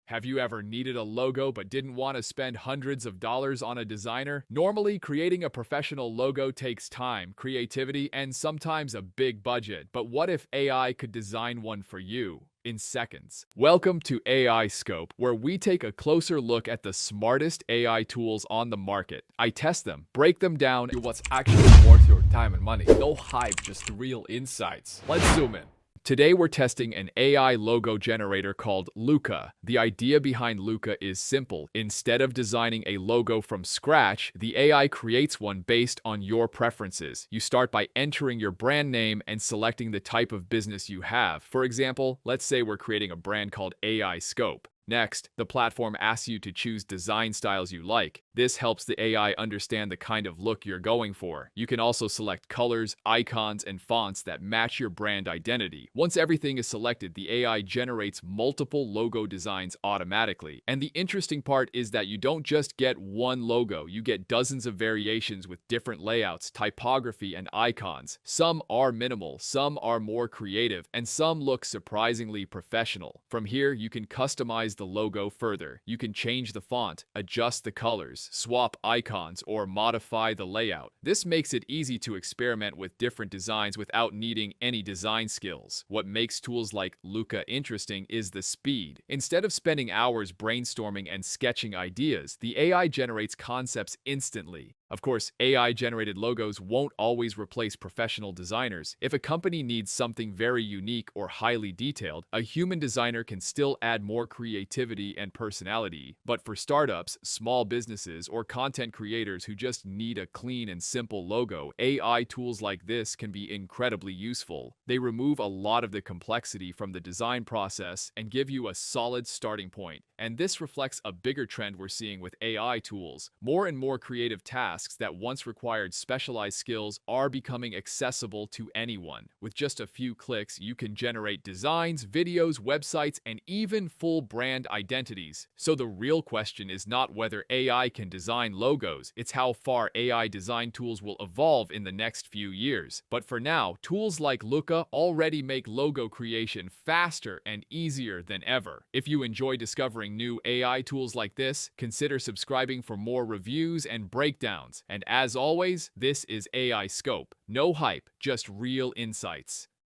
Have you ever needed a logo but didn't want to spend hundreds of dollars on a designer? Normally, creating a professional logo takes time, creativity, and sometimes a big budget. But what if AI could design one for you in seconds? Welcome to AI Scope, where we take a closer look at the smartest AI tools on the market. I test them, break them down, to what's actually worth your time and money. No hype, just real insights. Let's zoom in. Today we're testing an AI logo generator called Luca. The idea behind Luca is simple. Instead of designing a logo from scratch, the AI creates one based on your preferences. You start by entering your brand name and selecting the type of business you have. For example, let's say we're creating a brand called AI Scope. Next, the platform asks you to choose design styles you like. This helps the AI understand the kind of look you're going for. You can also select colors, icons, and fonts that match your brand identity. Once everything is selected, the AI generates multiple logo designs automatically. And the interesting part is that you don't just get one logo, you get dozens of variations with different layouts, typography, and icons. Some are minimal, some are more creative, and some look surprisingly professional. From here, you can customize the logo further. You can change the font, adjust the colors, swap icons, or modify the layout. This makes it easy to experiment with different designs without needing any design skills. What makes tools like Luca interesting is the speed. Instead of spending hours brainstorming and sketching ideas, the AI generates concepts instantly. Of course, AI-generated logos won't always replace professional designers. If a company needs something very unique or highly detailed, a human designer can still add more creativity and personality. But for startups, small businesses, or content creators who just need a clean and simple logo, AI tools like this can be incredibly useful. They remove a lot of the complexity from the design process and give you a solid starting point. And this reflects a bigger trend we're seeing with AI tools. More and more creative tasks that once required specialized skills are becoming accessible to anyone. With just a few clicks, you can generate designs, videos, websites, and even full brand identities. So the real question is not whether AI can design logos, it's how far AI design tools will evolve in the next few years. But for now, tools like Luca already make logo creation faster and easier than ever. If you enjoy discovering new AI tools like this, consider subscribing for more reviews and breakdowns. And as always, this is AI Scope. No hype, just real insights.